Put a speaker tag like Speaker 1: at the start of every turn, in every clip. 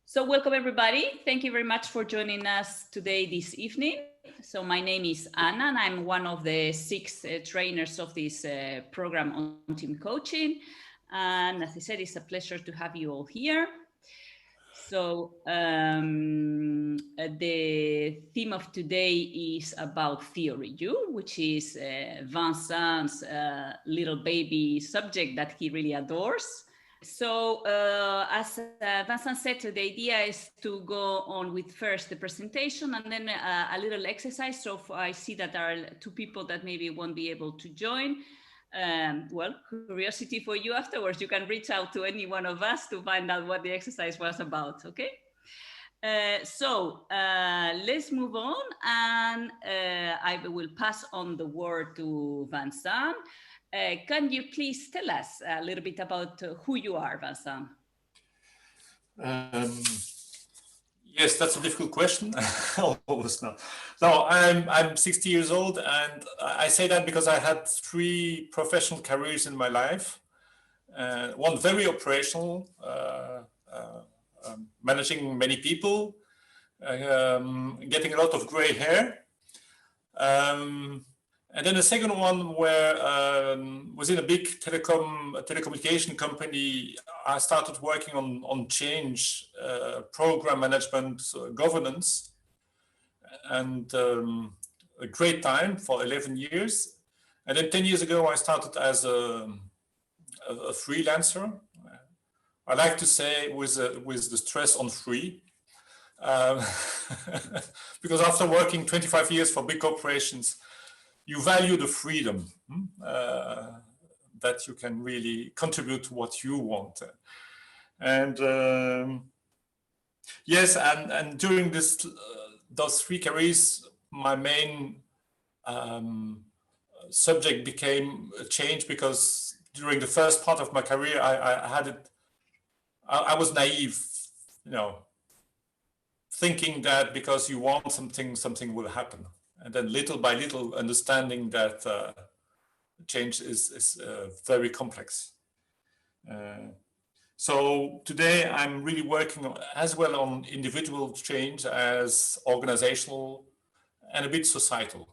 Speaker 1: So welcome everybody. Thank you very much for joining us today, this evening. So my name is Anna and I'm one of the 6 trainers of this program on team coaching. And as I said, it's a pleasure to have you all here. So the theme of today is about Theory U, which is Vincent's little baby subject that he really adores. So as Vincent said, the idea is to go on with first the presentation and then a little exercise. So I see that there are 2 people that maybe won't be able to join. Well, curiosity for you afterwards, you can reach out to any one of us to find out what the exercise was about, okay? So let's move on, and I will pass on the word to Vincent. Can you please tell us a little bit about who you are, Vincent?
Speaker 2: Yes, that's a difficult question. Almost not. No, I'm 60 years old, and I say that because I had 3 professional careers in my life. One very operational, managing many people, getting a lot of gray hair. And then the second one where was in a big telecommunication company. I started working on change, program management, governance, and a great time for 11 years. And then 10 years ago, I started as a freelancer. I like to say with the stress on free. Because after working 25 years for big corporations, you value the freedom that you can really contribute to what you want. And yes, and during those 3 careers, my main subject became change, because during the first part of my career, I was naive, thinking that because you want something will happen. And then little by little understanding that change is very complex. So today I'm really working as well on individual change as organizational and a bit societal.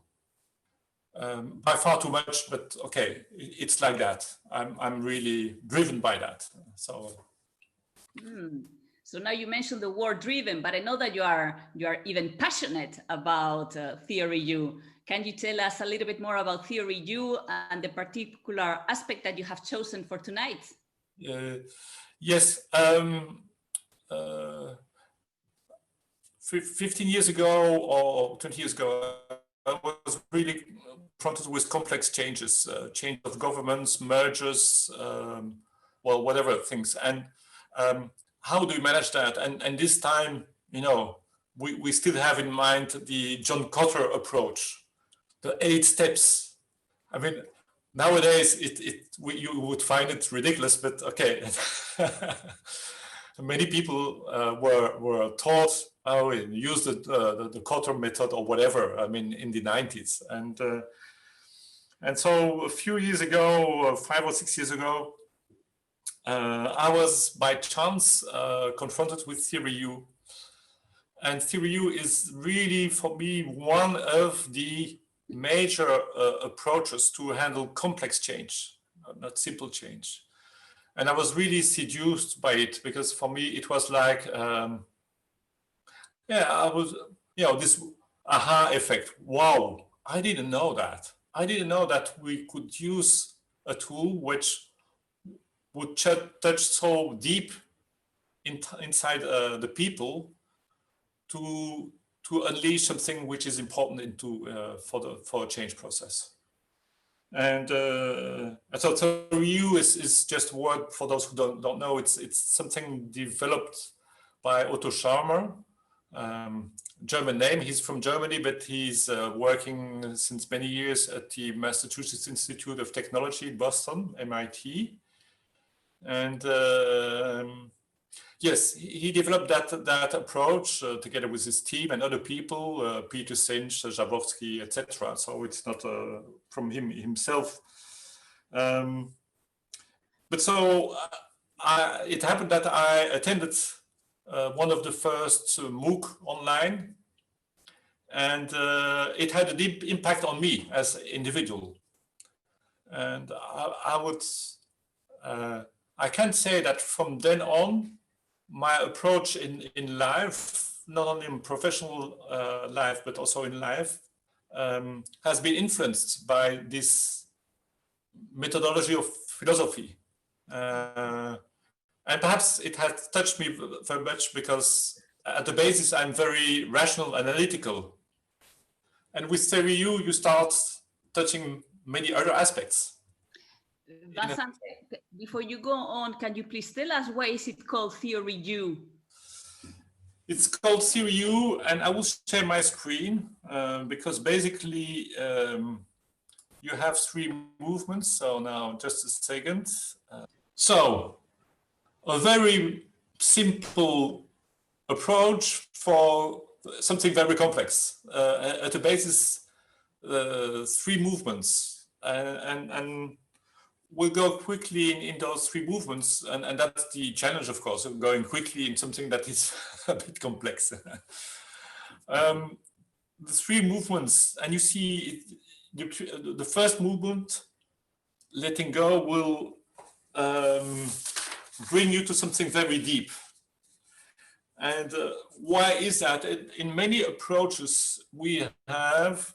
Speaker 2: By far too much, but okay, it's like that. I'm really driven by that. So.
Speaker 1: So now you mentioned the word driven, but I know that you are even passionate about Theory U. Can you tell us a little bit more about Theory U and the particular aspect that you have chosen for tonight?
Speaker 2: Yes. 15 years ago or 20 years ago, I was really confronted with complex changes, change of governments, mergers, well, whatever things. And how do you manage that? And this time, we still have in mind the John Kotter approach, the 8 steps. I mean, nowadays you would find it ridiculous, but okay. Many people were taught how to use the Kotter method or whatever. I mean, in the 90s, and so a few years ago, 5 or 6 years ago, I was by chance confronted with Theory U. And Theory U is really, for me, one of the major approaches to handle complex change, not simple change. And I was really seduced by it, because for me, it was like, this aha effect. Wow, I didn't know that. I didn't know that we could use a tool which would touch so deep inside the people to unleash something which is important for a change process. And so Theory U is just a word for those who don't know. It's something developed by Otto Scharmer, German name. He's from Germany, but he's working since many years at the Massachusetts Institute of Technology in Boston, MIT. And yes, he developed that approach together with his team and other people, Peter Sinch, Jaworski, etc. So it's not from him himself. But so it happened that I attended one of the first MOOC online, and it had a deep impact on me as an individual. And I can say that from then on, my approach in life, not only in professional life, but also in life, has been influenced by this methodology of philosophy. And perhaps it has touched me very much because at the basis, I'm very rational, analytical. And with Theory U, you start touching many other aspects.
Speaker 1: Vincent, before you go on, can you please tell us why is it called Theory U?
Speaker 2: It's called Theory U, and I will share my screen because basically you have 3 movements. So now just a second. So a very simple approach for something very complex. At the basis, 3 movements, and we'll go quickly in those 3 movements, and that's the challenge, of course, of going quickly in something that is a bit complex. The 3 movements, and you see the first movement, letting go, will bring you to something very deep. And why is that? In many approaches we have,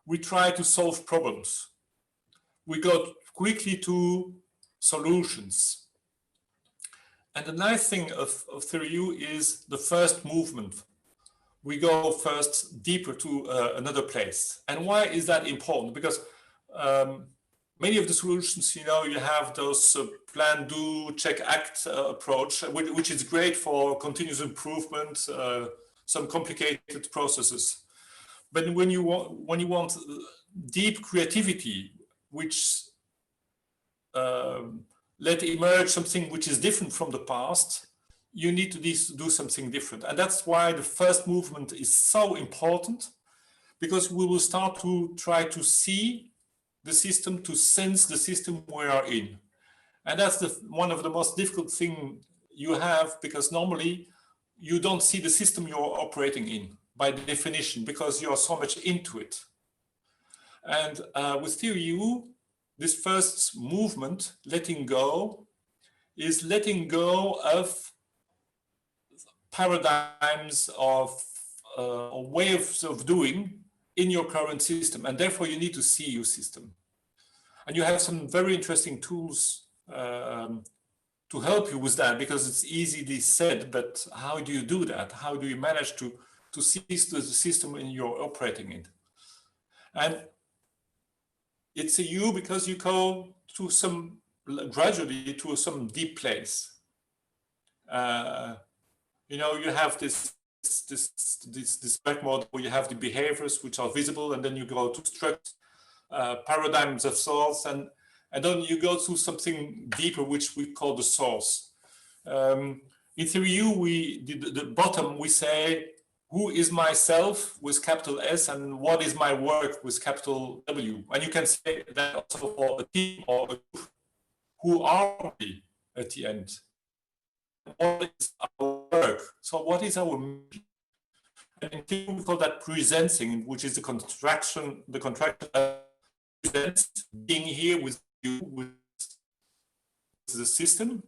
Speaker 2: we try to solve problems. We go quickly to solutions. And the nice thing of Theory U is the first movement. We go first deeper to another place. And why is that important? Because many of the solutions, you have those plan, do, check, act approach, which is great for continuous improvement, some complicated processes. But when you want deep creativity, which let emerge something which is different from the past, you need to do something different. And that's why the first movement is so important, because we will start to try to see the system, to sense the system we are in. And that's one of the most difficult things you have, because normally you don't see the system you're operating in by definition, because you're so much into it. And with Theory U, this first movement, letting go, is letting go of paradigms of ways of doing in your current system, and therefore you need to see your system. And you have some very interesting tools to help you with that, because it's easily said, but how do you do that? How do you manage to see the system you're operating in? And it's a you because you go to gradually to some deep place. You have this back model where you have the behaviors which are visible, and then you go to structure, paradigms of thoughts, and then you go to something deeper, which we call the source. In Theory U, the bottom, we say, who is myself with capital S, and what is my work with capital W? And you can say that also for a team or a group. Who are we at the end? What is our work? So what is our mission? And in theory, we call that presencing, which is the contraction presents being here with you, with the system,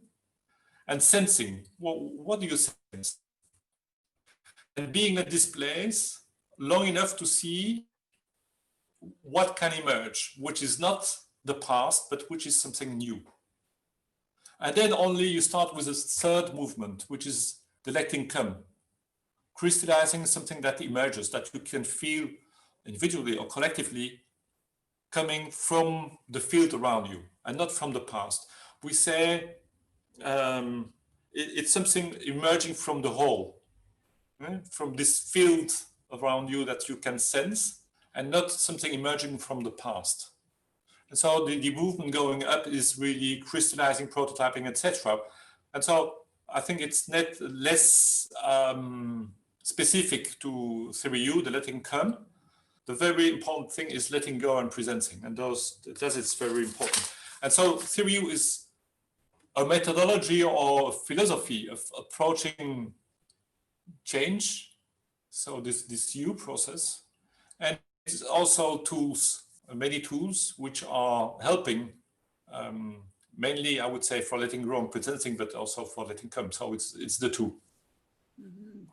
Speaker 2: and sensing. What do you sense? And being at this place long enough to see what can emerge, which is not the past, but which is something new. And then only you start with a third movement, which is the letting come, crystallizing something that emerges, that you can feel individually or collectively coming from the field around you and not from the past. We say it's something emerging from the whole. From this field around you that you can sense, and not something emerging from the past. And so the movement going up is really crystallizing, prototyping, etc. And so I think it's less specific to Theory U, the letting come. The very important thing is letting go and presenting, and that is very important. And so Theory U is a methodology or a philosophy of approaching change. So this U process, and it's also tools, many tools which are helping, mainly I would say for letting grow and presenting, but also for letting come. So it's the two.
Speaker 1: Mm-hmm.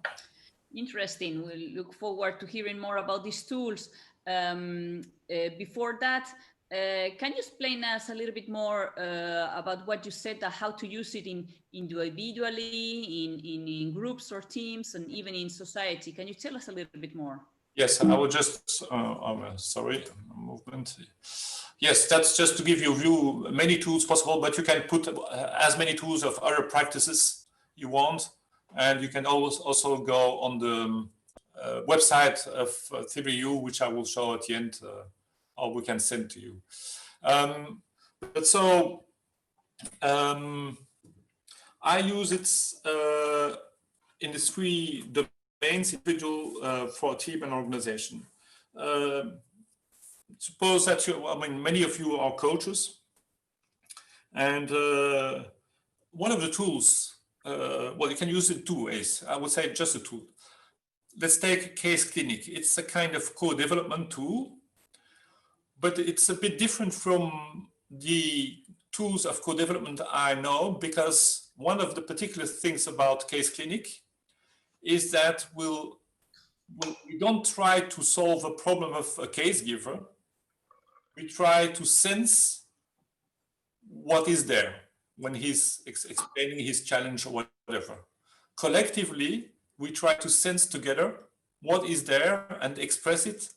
Speaker 1: Interesting. We'll look forward to hearing more about these tools. Before that, can you explain us a little bit more about what you said, how to use it individually, in groups or teams, and even in society? Can you tell us a little bit more?
Speaker 2: Yes, I will just, sorry, movement. Yes, that's just to give you a view, many tools possible, but you can put as many tools of other practices you want. And you can always also go on the website of Theory U, which I will show at the end, or we can send to you. But so I use it in the three domains: individual, for team, and organization. Suppose that many of you are coaches, and one of the tools. Well, you can use it two ways. I would say just a tool. Let's take Case Clinic. It's a kind of co-development tool, but it's a bit different from the tools of co-development I know, because one of the particular things about Case Clinic is that we don't try to solve a problem of a case giver. We try to sense what is there when he's explaining his challenge or whatever. Collectively, we try to sense together what is there and express it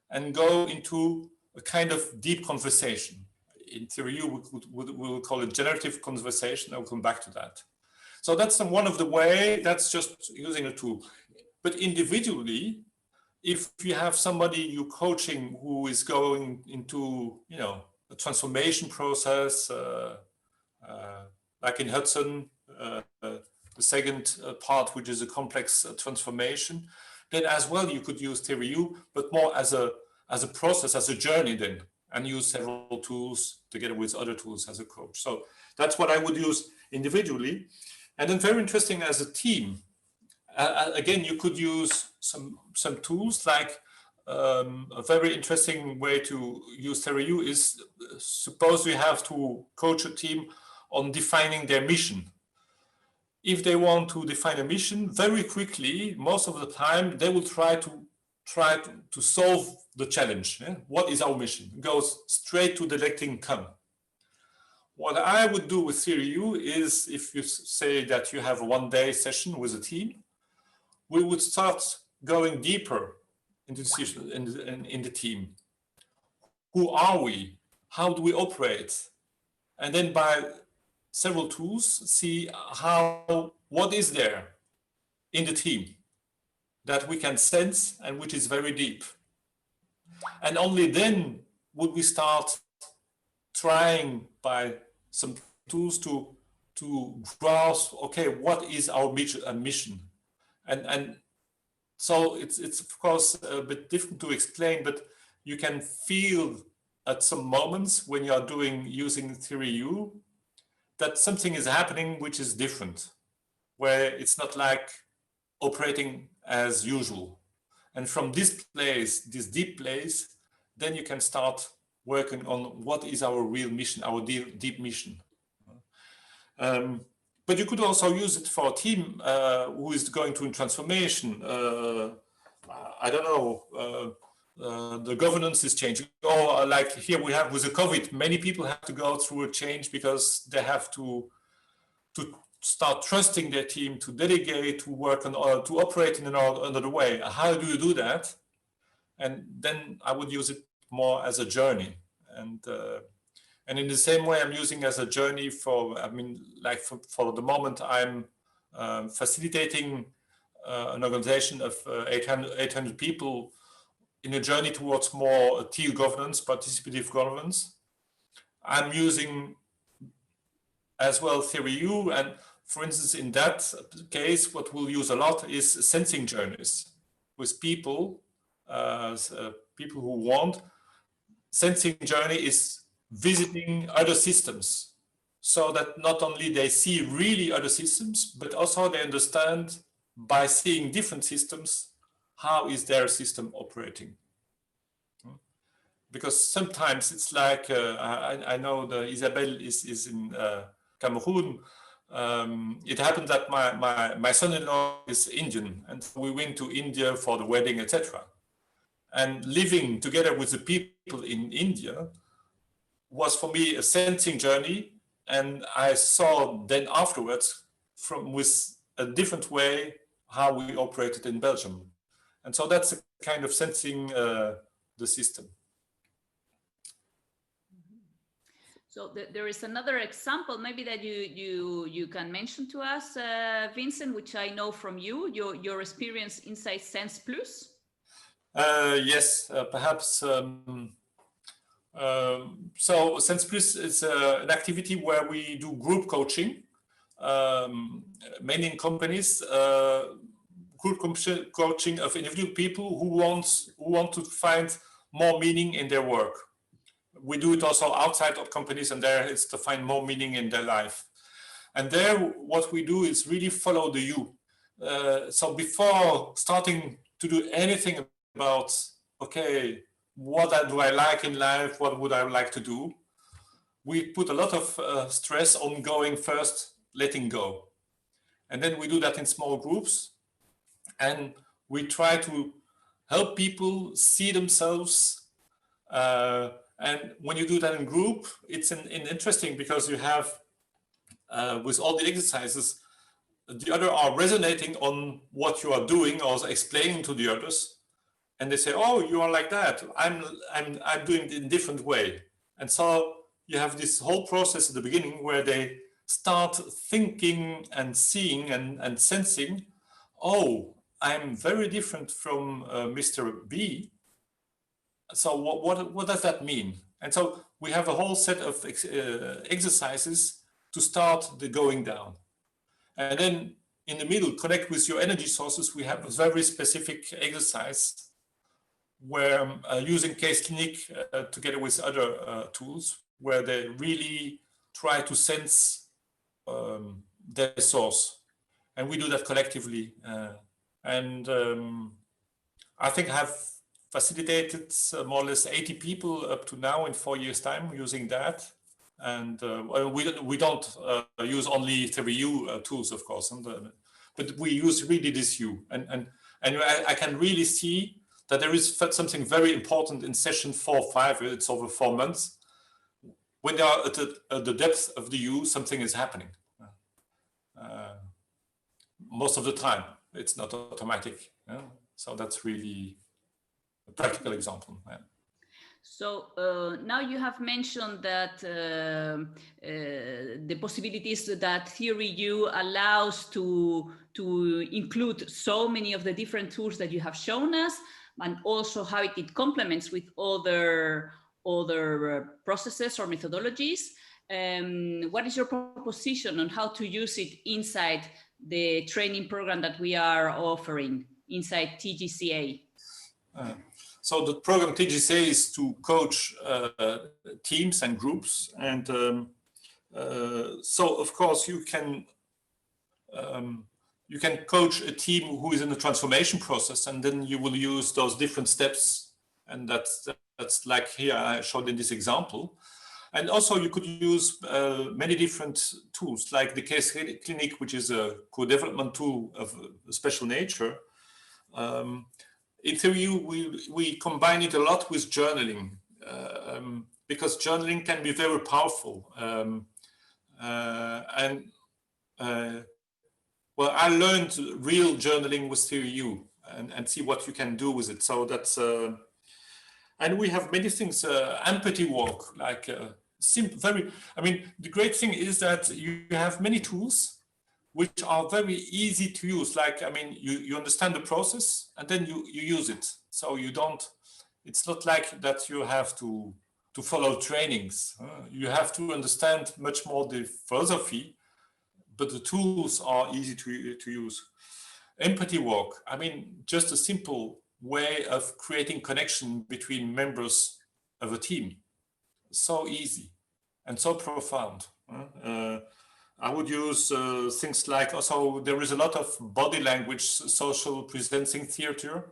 Speaker 2: and go into a kind of deep conversation. In theory, we will call it generative conversation. I'll come back to that. So that's one of the way, that's just using a tool. But individually, if you have somebody you're coaching who is going into, a transformation process, like in Hudson, the second part, which is a complex transformation, then as well you could use Theory U, but more as a process, as a journey then, and use several tools together with other tools as a coach. So that's what I would use individually. And then very interesting as a team. Again, you could use some tools like a very interesting way to use Theory U is, suppose you have to coach a team on defining their mission. If they want to define a mission, very quickly, most of the time, they will try to solve the challenge. What is our mission? It goes straight to the letting come. What I would do with Theory U is, if you say that you have a one-day session with a team, we would start going deeper into in the team. Who are we? How do we operate? And then by several tools, see what is there in the team that we can sense and which is very deep. And only then would we start trying by some tools to grasp, okay, what is our mission? And so it's of course a bit difficult to explain, but you can feel at some moments when you are using Theory U that something is happening which is different, where it's not like operating as usual. And from this place, this deep place, then you can start working on what is our real mission, our deep mission. But you could also use it for a team who is going through transformation. I don't know, the governance is changing. Or like here we have with the COVID, many people have to go through a change because they have to start trusting their team, to delegate, to work on, or to operate in another way. How do you do that? And then I would use it more as a journey. And in the same way, I'm using as a journey for the moment, I'm facilitating an organization of 800 people in a journey towards more teal governance, participative governance. I'm using as well Theory U, and for instance, in that case, what we'll use a lot is sensing journeys with people, people who want. Sensing journey is visiting other systems. so that not only they see really other systems, but also they understand by seeing different systems, how is their system operating. Because sometimes it's like, I know Isabelle is in Cameroon. It happened that my son-in-law is Indian, and we went to India for the wedding, etc. And living together with the people in India was for me a sensing journey. And I saw then afterwards with a different way how we operated in Belgium. And so that's a kind of sensing the system.
Speaker 1: So there is another example maybe that you can mention to us, Vincent, which I know from you, your experience inside Sense Plus.
Speaker 2: Yes, perhaps. So Sense Plus is an activity where we do group coaching, mainly in companies, group coaching of individual people who want to find more meaning in their work. We do it also outside of companies, and there it's to find more meaning in their life. And there, what we do is really follow the you. So before starting to do anything about, okay, what do I like in life? What would I like to do? We put a lot of stress on going first, letting go. And then we do that in small groups. And we try to help people see themselves. And when you do that in group, it's interesting because you have, with all the exercises, the other are resonating on what you are doing or explaining to the others. And they say, oh, you are like that. I'm doing it in a different way. And so you have this whole process at the beginning where they start thinking and seeing and sensing, oh, I'm very different from Mr. B. So what does that mean? And so we have a whole set of exercises to start the going down. And then in the middle, connect with your energy sources. We have a very specific exercise where using case clinic together with other tools, where they really try to sense their source. And we do that collectively. I think I have facilitated more or less 80 people up to now in 4 years' time using that. And we don't use only 3U tools, of course, but we use really this U. And I can really see that there is something very important in session 4, 5, it's over 4 months. When they are at the depth of the U, something is happening. Most of the time, it's not automatic. So that's really a practical example. Yeah.
Speaker 1: So now you have mentioned that the possibilities that Theory U allows to include so many of the different tools that you have shown us, and also how it complements with other processes or methodologies. What is your proposition on how to use it inside the training program that we are offering inside TGCA?
Speaker 2: So the program TGCA is to coach teams and groups, and so of course you can coach a team who is in the transformation process, and then you will use those different steps, and that's like here I showed in this example. And also you could use many different tools, like the case clinic, which is a co-development tool of a special nature. In theory, we combine it a lot with journaling, because journaling can be very powerful. Well, I learned real journaling with Theory U and see what you can do with it. So that's, and we have many things, empathy walk, like very, I mean, the great thing is that you have many tools which are very easy to use. Like, I mean, you understand the process and then you use it. So you don't, it's not like that you have to follow trainings. You have to understand much more the philosophy, but the tools are easy to use. Empathy walk, I mean, just a simple way of creating connection between members of a team. So easy and so profound. I would use things like, also there is a lot of body language, social presenting theater.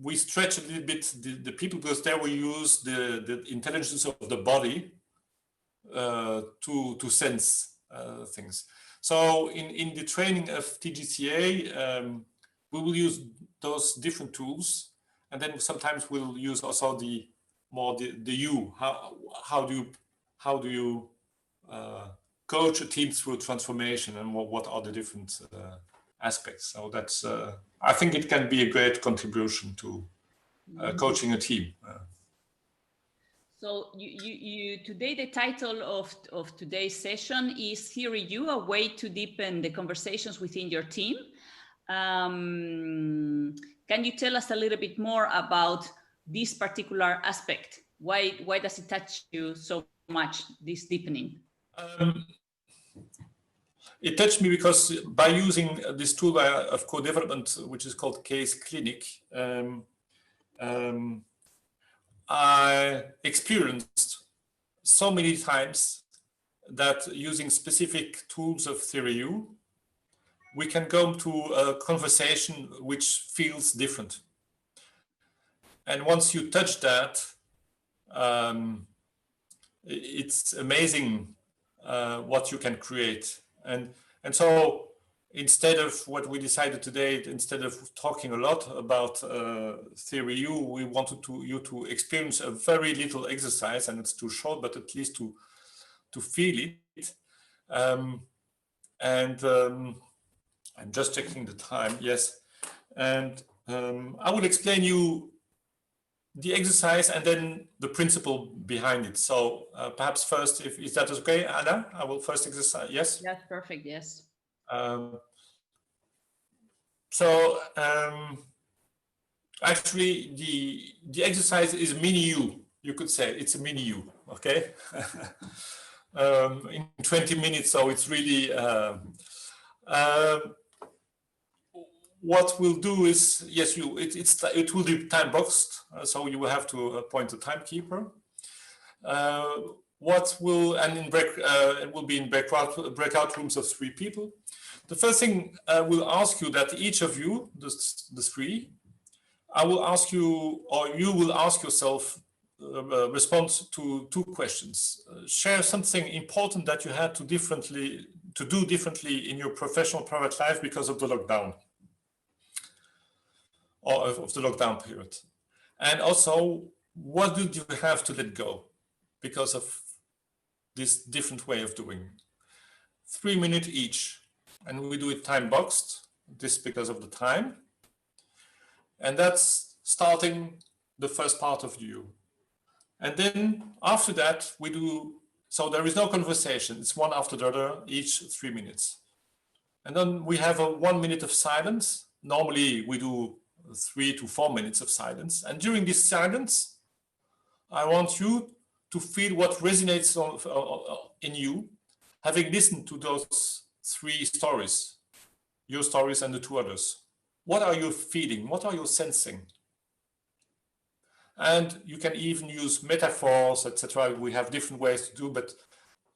Speaker 2: We stretch a little bit the people, because there we use the intelligence of the body to sense things. So in the training of TGCA, we will use those different tools, and then sometimes we'll use also the you. How do you coach a team through transformation, and what are the different aspects? So that's I think it can be a great contribution to coaching a team.
Speaker 1: So you today the title of today's session is Theory U, a way to deepen the conversations within your team. Can you tell us a little bit more about this particular aspect? Why does it touch you so much, this deepening?
Speaker 2: It touched me because by using this tool of co-development, which is called Case Clinic, I experienced so many times that using specific tools of Theory U, we can go to a conversation which feels different. And once you touch that, it's amazing what you can create. And so instead of what we decided today, instead of talking a lot about Theory U, we wanted you to experience a very little exercise, and it's too short, but at least to feel it. I'm just checking the time, yes. And I will explain you the exercise and then the principle behind it. So perhaps first, is that okay, Anna? I will first exercise, yes?
Speaker 1: That's perfect, yes.
Speaker 2: Actually, the exercise is mini you. You could say it's a mini you, okay? In 20 minutes, so it's really. What we'll do is, yes, it will be time boxed, so you will have to appoint a timekeeper. It will be in breakout rooms of 3 people. The first thing we'll ask you, that each of you, the 3, I will ask you, or you will ask yourself, respond to 2 questions. Share something important that you had to do differently in your professional private life because of the lockdown, or of the lockdown period. And also, what did you have to let go because of this different way of doing? 3 minutes each. And we do it time boxed, this because of the time. And that's starting the first part of you. And then after that, we do, so there is no conversation. It's one after the other, each 3 minutes. And then we have a 1 minute of silence. Normally we do 3 to 4 minutes of silence. And during this silence, I want you to feel what resonates in you, having listened to those 3 stories, your stories and the 2 others. What are you feeling? What are you sensing? And you can even use metaphors, etc. We have different ways to do, but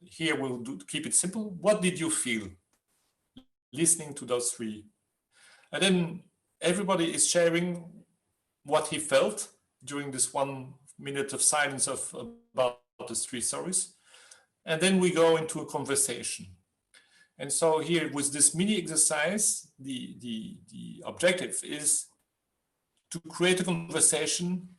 Speaker 2: here we'll keep it simple. What did you feel listening to those 3? And then everybody is sharing what he felt during this 1 minute of silence about the 3 stories. And then we go into a conversation. And so here with this mini exercise, the objective is to create a conversation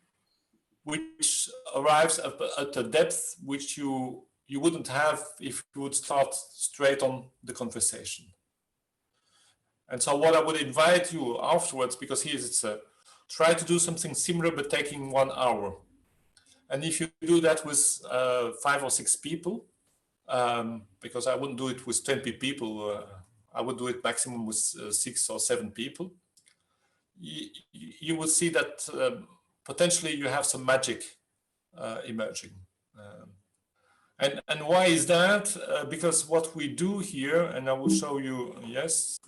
Speaker 2: which arrives at a depth which you wouldn't have if you would start straight on the conversation. And so what I would invite you afterwards, because here it's try to do something similar but taking 1 hour. And if you do that with 5 or 6 people, because I wouldn't do it with 20 people, I would do it maximum with 6 or 7 people, you will see that potentially you have some magic emerging. And why is that? Because what we do here, and I will show you, yes.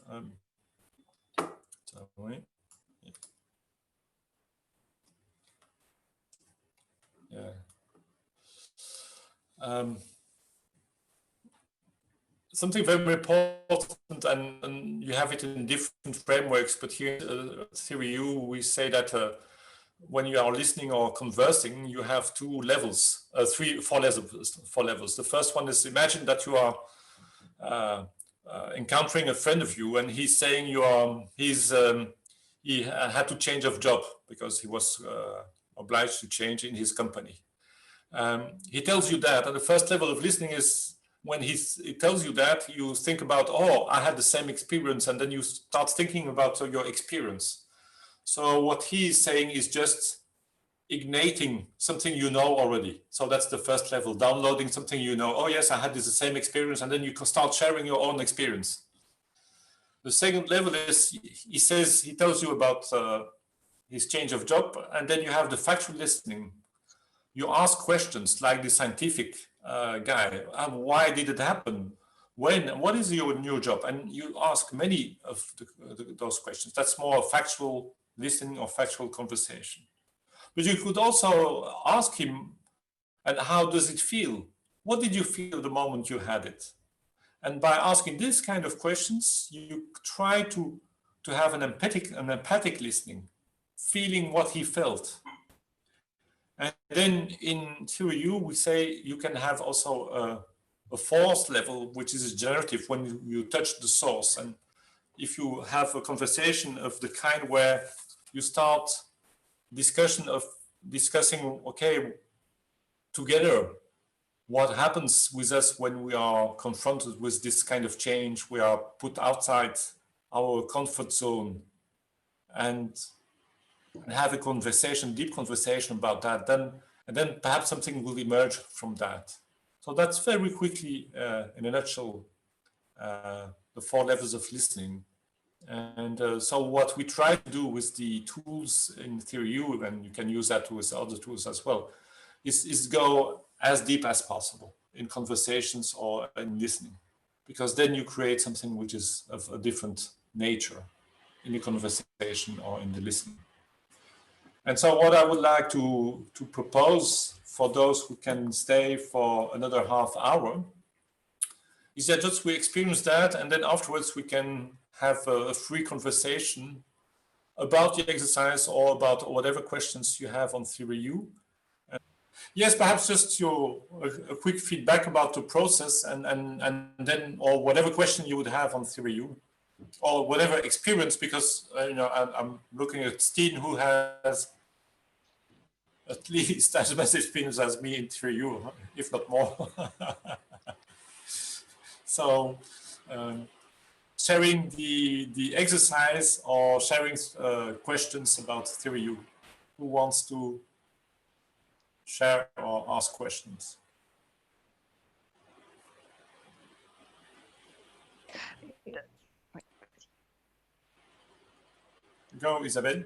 Speaker 2: Sorry. Yeah. something very important, and you have it in different frameworks, but here Theory U, we say that when you are listening or conversing, you have two levels, four levels. The first one is, imagine that you are encountering a friend of you, and he's saying he had to change of job because he was obliged to change in his company. He tells you that, and the first level of listening is when he tells you that, you think about, oh, I had the same experience, and then you start thinking about your experience. So what he is saying is just igniting something you know already. So that's the first level, downloading something you know. Oh yes, I had the same experience, and then you can start sharing your own experience. The second level is he tells you about his change of job, and then you have the factual listening. You ask questions like the scientific guy. Why did it happen? When? What is your new job? And you ask many of those questions. That's more factual listening or factual conversation. But you could also ask him, and how does it feel? What did you feel the moment you had it? And by asking this kind of questions, you try to have an empathic listening, feeling what he felt. And then in Theory U, we say you can have also a fourth level, which is generative, when you touch the source. And if you have a conversation of the kind where you start discussing, okay, together, what happens with us when we are confronted with this kind of change, we are put outside our comfort zone, and have a conversation, deep conversation about that, and then perhaps something will emerge from that. So that's very quickly, in a nutshell, the four levels of listening. And so what we try to do with the tools in Theory U, and you can use that with other tools as well, is go as deep as possible in conversations or in listening, because then you create something which is of a different nature in the conversation or in the listening. And so what I would like to propose for those who can stay for another half hour is that just we experience that, and then afterwards we can have a free conversation about the exercise or about whatever questions you have on Theory U. Yes, perhaps just a quick feedback about the process, and then, or whatever question you would have on Theory U, or whatever experience, because I'm looking at Steen, who has at least as much experience as me in Theory U, if not more. So sharing the exercise or sharing questions about Theory U. Who wants to share or ask questions? Go, Isabelle.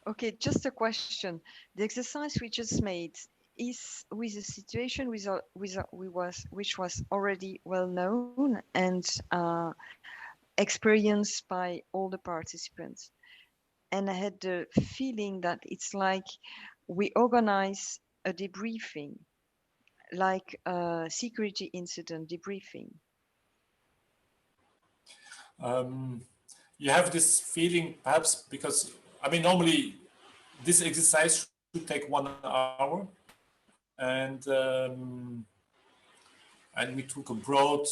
Speaker 3: Okay, just a question. The exercise we just made is with a situation which was already well known and experienced by all the participants. And I had the feeling that it's like we organize a debriefing, like a security incident debriefing.
Speaker 2: You have this feeling perhaps because, normally this exercise should take 1 hour, and we took a broad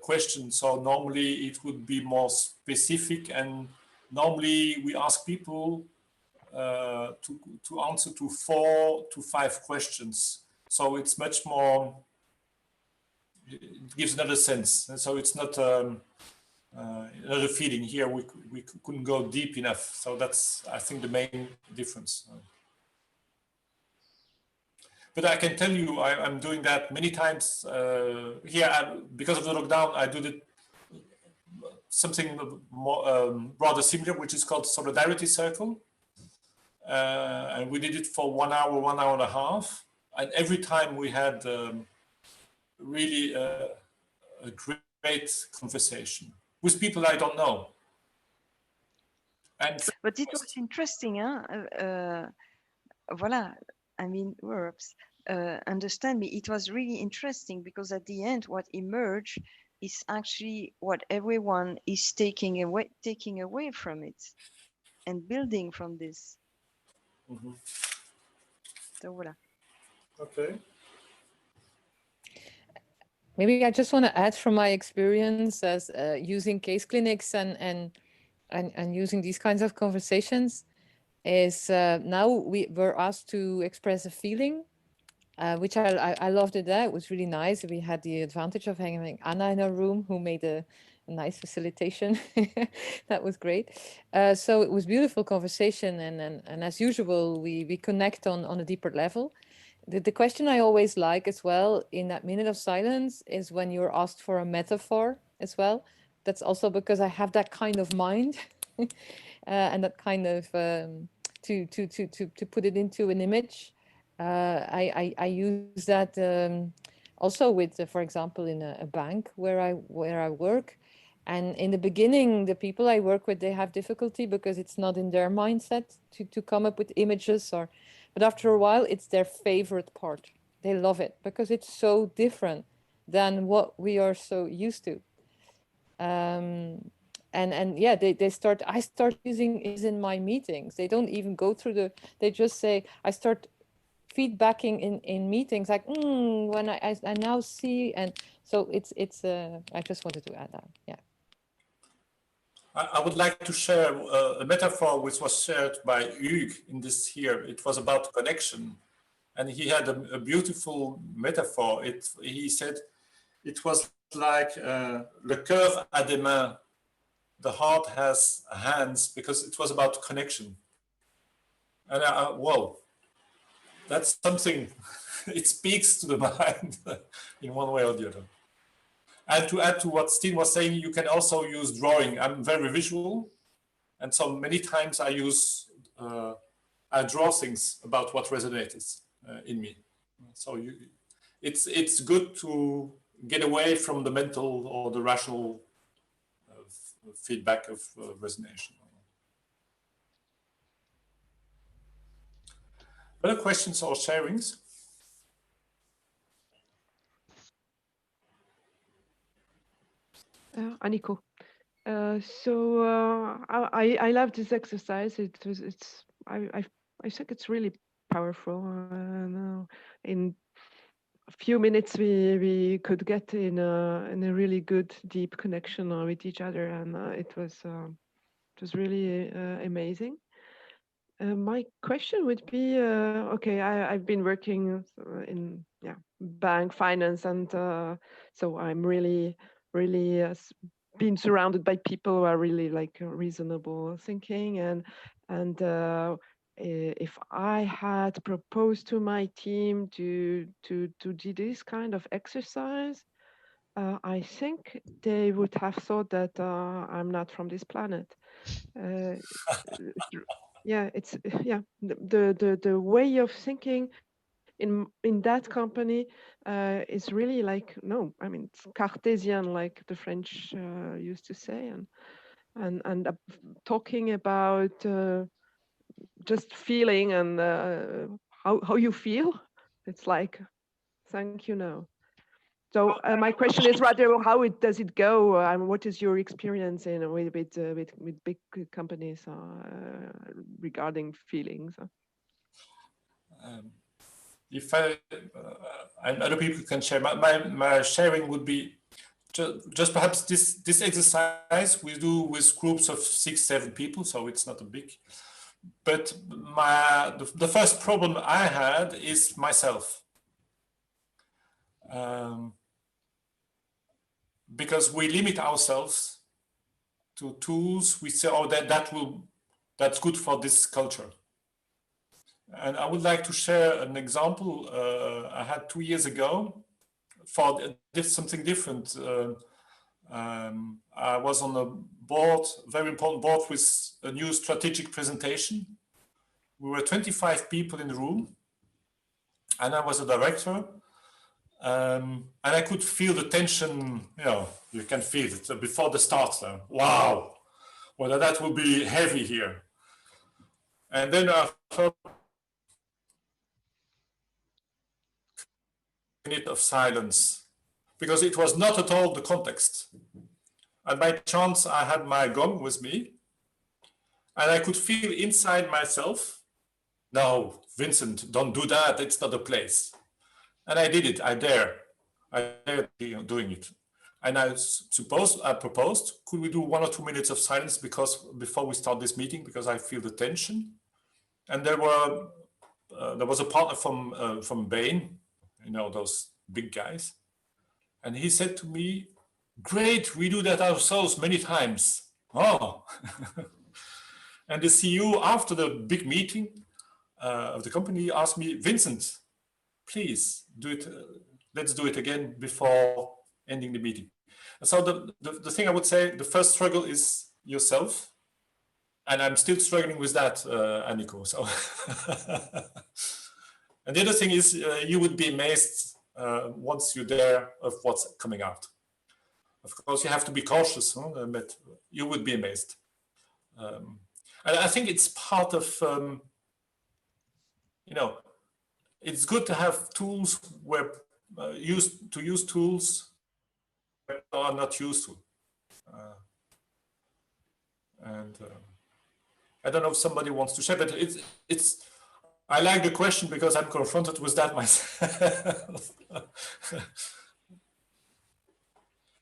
Speaker 2: question. So normally it would be more specific, and normally we ask people to answer to 4 to 5 questions. So it's much more, it gives another sense. And so it's not another feeling. Here we couldn't go deep enough. So that's, I think, the main difference. But I can tell you, I'm doing that many times here. Because of the lockdown, I do something more, rather similar, which is called Solidarity Circle. And we did it for 1 hour, 1 hour and a half. And every time we had really a great conversation with people I don't know.
Speaker 3: But it was interesting, huh? Voilà. Verbs. understand me. It was really interesting because at the end, what emerged is actually what everyone is taking away from it and building from this.
Speaker 2: Mhm.
Speaker 3: So voilà.
Speaker 2: Okay.
Speaker 4: Maybe I just want to add from my experience as using case clinics and using these kinds of conversations is now we were asked to express a feeling, which I loved it. It was really nice. We had the advantage of having Anna in our room who made a nice facilitation. That was great. So it was beautiful conversation, and as usual, we connect on a deeper level. The question I always like as well in that minute of silence is when you're asked for a metaphor as well. That's also because I have that kind of mind and that kind of to put it into an image. I use that also with, for example, in a bank where I work. And in the beginning, the people I work with, they have difficulty because it's not in their mindset to come up with images but after a while, it's their favorite part. They love it because it's so different than what we are so used to. And yeah, I start using is in my meetings. They don't even go through they just say, I start feedbacking in meetings like, when I now see, and so it's I just wanted to add that, yeah.
Speaker 2: I would like to share a metaphor which was shared by Hugues in this here. It was about connection. And he had a beautiful metaphor. He said it was like le cœur a des mains, the heart has hands, because it was about connection. And whoa, that's something, it speaks to the mind in one way or the other. And to add to what Steen was saying, you can also use drawing. I'm very visual. And so many times I draw things about what resonates in me. So it's good to get away from the mental or the rational feedback of resonation. Other questions or sharings?
Speaker 5: Aniko. I love this exercise. I think it's really powerful. In a few minutes, we could get in a really good, deep connection with each other, and it was really amazing. My question would be, okay, I've been working in bank finance, and so I'm really been surrounded by people who are really like reasonable thinking, and if I had proposed to my team to do this kind of exercise, I think they would have thought that I'm not from this planet. Yeah, it's the way of thinking in that company is really like, no, I mean, it's Cartesian, like the French used to say, and talking about just feeling and how you feel. It's like, thank you, no. So my question is rather, how does it go? What is your experience with big companies regarding feelings?
Speaker 2: If and other people can share, my sharing would be just perhaps this exercise we do with groups of 6-7 people, so it's not a big. But the first problem I had is myself. Because we limit ourselves to tools, we say, oh, that's good for this culture. And I would like to share an example I had 2 years ago for something different. I was on a board, very important board, with a new strategic presentation. We were 25 people in the room, and I was a director. And I could feel the tension, you can feel it before the start. Wow, well, that will be heavy here. And then I thought, minute of silence, because it was not at all the context. And by chance, I had my gong with me, and I could feel inside myself, no, Vincent, don't do that, it's not a place. And I did it, I dared doing it. And I proposed, could we do 1 or 2 minutes of silence before we start this meeting, because I feel the tension. And there was a partner from Bain, you know, those big guys. And he said to me, great, we do that ourselves many times. Oh. And the CEO, after the big meeting of the company, asked me, Vincent, please do it. Let's do it again before ending the meeting. And so the thing I would say, the first struggle is yourself. And I'm still struggling with that, Aniko. So, and the other thing is, you would be amazed once you're there of what's coming out. Of course, you have to be cautious, huh? But you would be amazed. And I think it's part of, you know, it's good to have tools where use tools that are not used to. I don't know if somebody wants to share, but it's. I like the question because I'm confronted with that myself.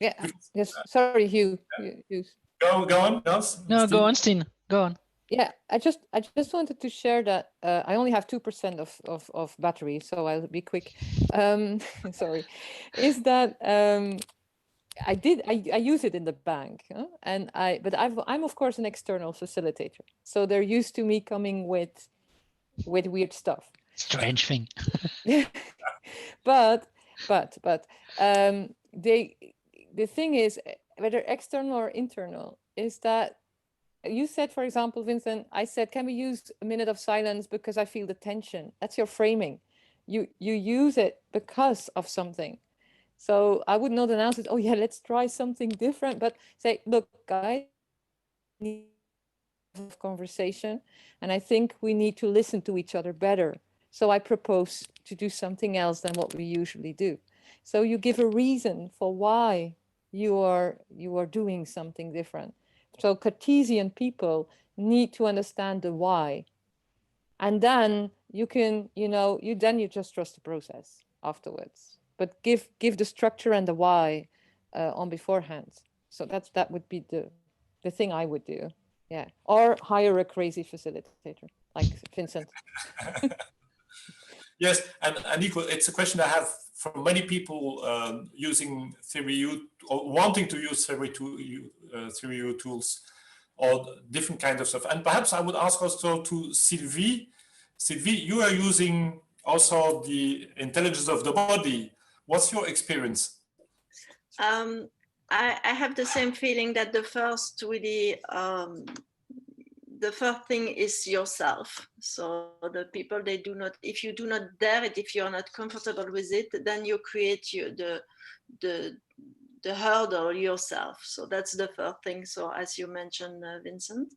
Speaker 4: Yeah. Yes. Sorry, Hugh.
Speaker 2: Go on, yes.
Speaker 6: No,
Speaker 2: Steve?
Speaker 6: go on, Steen. Go on.
Speaker 4: Yeah, I just wanted to share that I only have 2% of battery, so I'll be quick. Sorry, is that I use it in the bank, huh? But I'm of course an external facilitator, so they're used to me coming with weird stuff.
Speaker 6: Strange thing.
Speaker 4: but the thing is, whether external or internal, is that you said, for example, Vincent, I said, can we use a minute of silence because I feel the tension? That's your framing. You use it because of something. So I would not announce it, oh yeah, let's try something different, but say, look, guys, need of conversation, and I think we need to listen to each other better. So I propose to do something else than what we usually do. So you give a reason for why you are doing something different. So Cartesian people need to understand the why. And then you can, you just trust the process afterwards. But give the structure and the why on beforehand. So that would be the thing I would do. Yeah. Or hire a crazy facilitator like Vincent.
Speaker 2: Yes, and Nico, it's a question I have from many people using Theory U or wanting to use Theory U tools or different kinds of stuff. And perhaps I would ask also to Sylvie. Sylvie, you are using also the intelligence of the body. What's your experience?
Speaker 7: I have the same feeling that the first thing is yourself. So the people, if you do not dare it, if you're not comfortable with it, then you create the hurdle yourself. So that's the first thing. So as you mentioned, Vincent.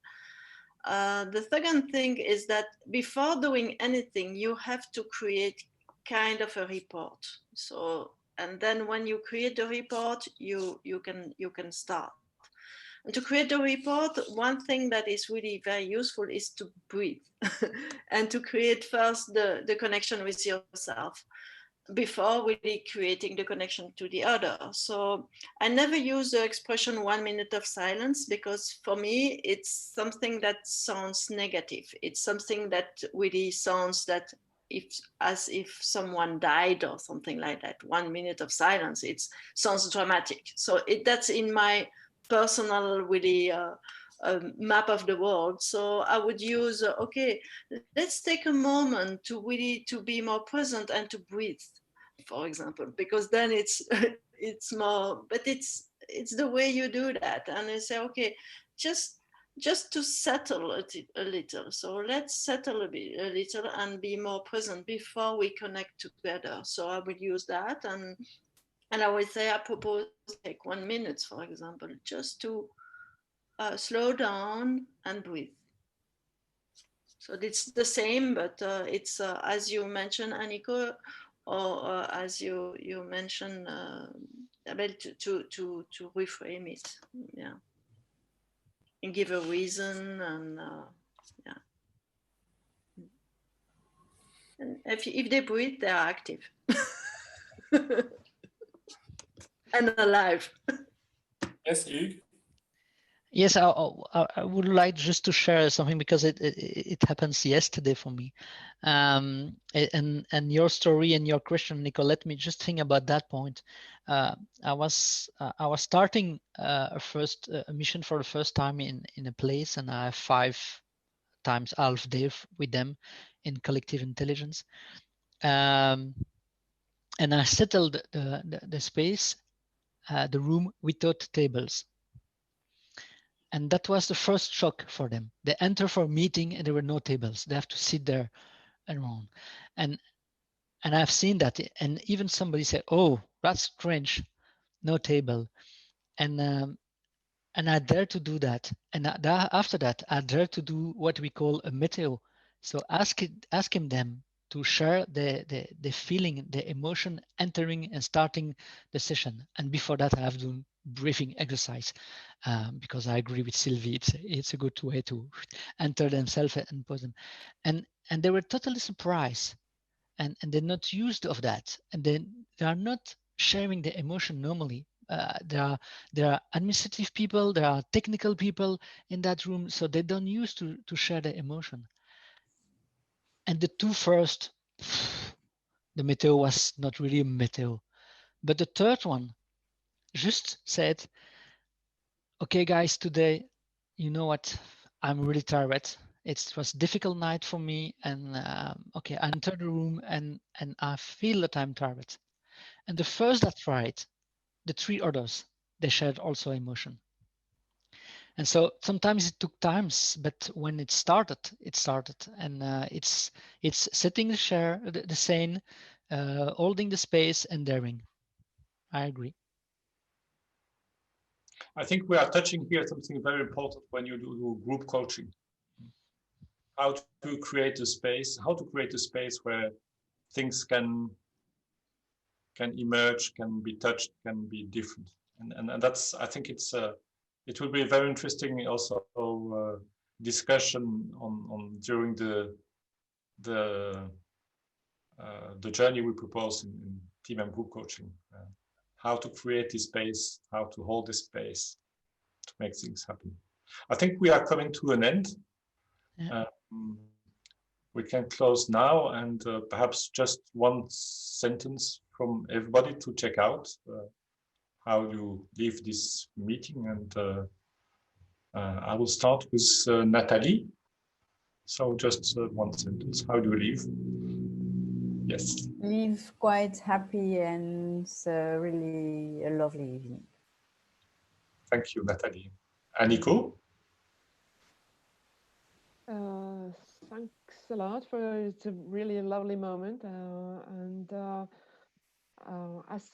Speaker 7: The second thing is that before doing anything, you have to create kind of a report. So, and then when you create a report, you can start. And to create a report, one thing that is really very useful is to breathe and to create first the connection with yourself before really creating the connection to the other. So I never use the expression 1 minute of silence, because for me, it's something that sounds negative. It's something that really sounds that as if someone died or something like that. 1 minute of silence, it sounds dramatic. So that's in my personal really map of the world. So I would use, okay, let's take a moment to be more present and to breathe, for example, because then it's more, but it's the way you do that. And I say, okay, just to settle a little. So let's settle a little and be more present before we connect together. So I would use that. And I would say, I propose take 1 minute, for example, just to slow down and breathe. So it's the same, but it's, as you mentioned, Aniko, or as you mentioned, Abel, to reframe it, yeah, and give a reason, and yeah, and if they breathe, they are active and alive.
Speaker 2: Yes, Hugues?
Speaker 6: Yes, I would like just to share something because it happens yesterday for me, and your story and your question, Nico. Let me just think about that point. I was starting a mission for the first time in a place, and I have 5 times half day with them in collective intelligence, and I settled the space, the room without tables. And that was the first shock for them. They enter for a meeting and there were no tables. They have to sit there around. And I've seen that. And even somebody said, oh, that's strange, no table. And I dare to do that. And after that, I dare to do what we call a meteo. So asking them to share the feeling, the emotion entering and starting the session. And before that, I have done breathing exercise because I agree with Sylvie. It's a good way to enter themselves and pause them. And they were totally surprised, and they're not used of that, and they are not sharing the emotion normally. There are administrative people, there are technical people in that room, so they don't use to share the emotion. And the 2 first, the meteo was not really a meteo, but the third one just said, okay guys, today, you know what, I'm really tired. It was a difficult night for me, and okay, I entered the room and I feel that I'm tired. And the first that tried, the 3 others, they shared also emotion. And so sometimes it took times, but when it started, and it's setting the share, the same, holding the space and daring. I agree.
Speaker 2: I think we are touching here something very important when you do group coaching. How to create a space where things can emerge, can be touched, can be different. And that's, I think it will be a very interesting also discussion on during the journey we propose in team and group coaching. How to create this space, how to hold this space to make things happen. I think we are coming to an end.
Speaker 6: Yeah.
Speaker 2: We can close now, and perhaps just one sentence from everybody to check out how you leave this meeting. And I will start with Nathalie. So just one sentence. How do you leave? Yes.
Speaker 8: Leave quite happy and really a lovely evening.
Speaker 2: Thank you, Nathalie. And Nico?
Speaker 5: Thanks a lot it's a really lovely moment, and as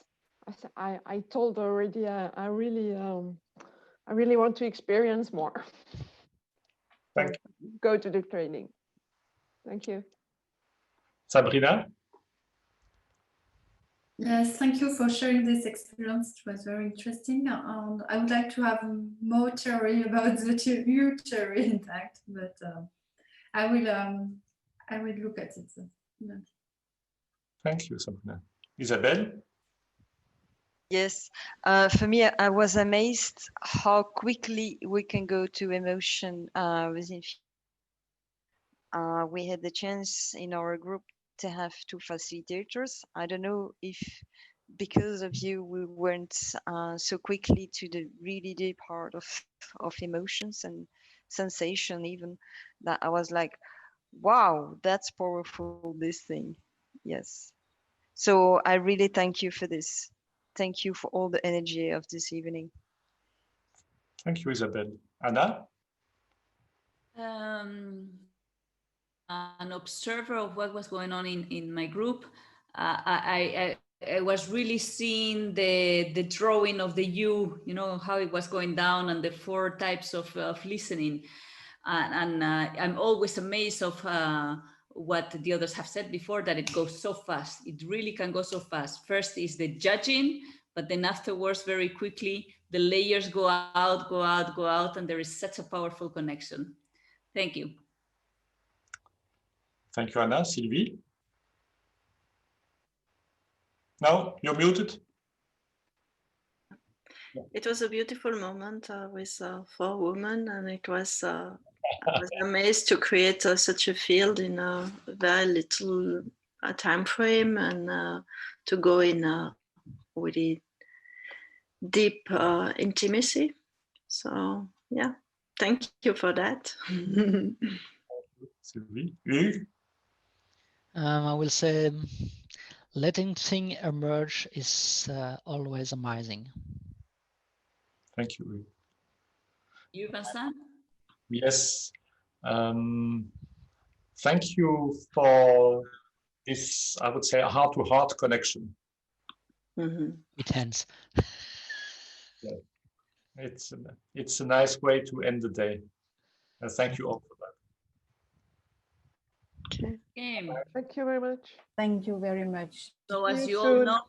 Speaker 5: I told already, I really want to experience more.
Speaker 2: Thank
Speaker 5: you. Go to the training. Thank you.
Speaker 2: Sabrina?
Speaker 9: Yes, thank you for sharing this experience. It was very interesting. And I would like to have more theory about your theory, in fact, but I will look at it. Yeah.
Speaker 2: Thank you, Sabrina. Isabelle?
Speaker 3: Yes, for me, I was amazed how quickly we can go to emotion within. We had the chance in our group to have 2 facilitators. I don't know if because of you we went so quickly to the really deep part of emotions and sensation, even that I was like, wow, that's powerful, this thing. Yes. So I really thank you for this. Thank you for all the energy of this evening.
Speaker 2: Thank you, Isabelle. Anna?
Speaker 1: An observer of what was going on in my group, I was really seeing the drawing of the U, how it was going down, and the 4 types of listening. And I'm always amazed of what the others have said before, that it goes so fast. It really can go so fast. First is the judging, but then afterwards, very quickly, the layers go out, and there is such a powerful connection. Thank you.
Speaker 2: Thank you, Anna. Sylvie? No, you're muted.
Speaker 7: It was a beautiful moment with 4 women, and it was I was amazed to create such a field in a very little time frame, and to go in a really deep intimacy. So yeah, thank you for that.
Speaker 2: Sylvie? Hugues?
Speaker 6: I will say letting things emerge is always amazing.
Speaker 2: Thank you, Hugues.
Speaker 1: You, Vincent?
Speaker 2: Yes. Thank you for this, I would say, a heart-to-heart connection.
Speaker 7: Mm-hmm.
Speaker 6: It ends.
Speaker 2: Yeah. It's a nice way to end the day. Thank you all for that.
Speaker 7: Okay.
Speaker 1: Okay.
Speaker 5: Thank you very much.
Speaker 8: Thank you very much.
Speaker 1: So
Speaker 5: See
Speaker 1: as
Speaker 5: you
Speaker 1: you all
Speaker 5: soon.
Speaker 1: know,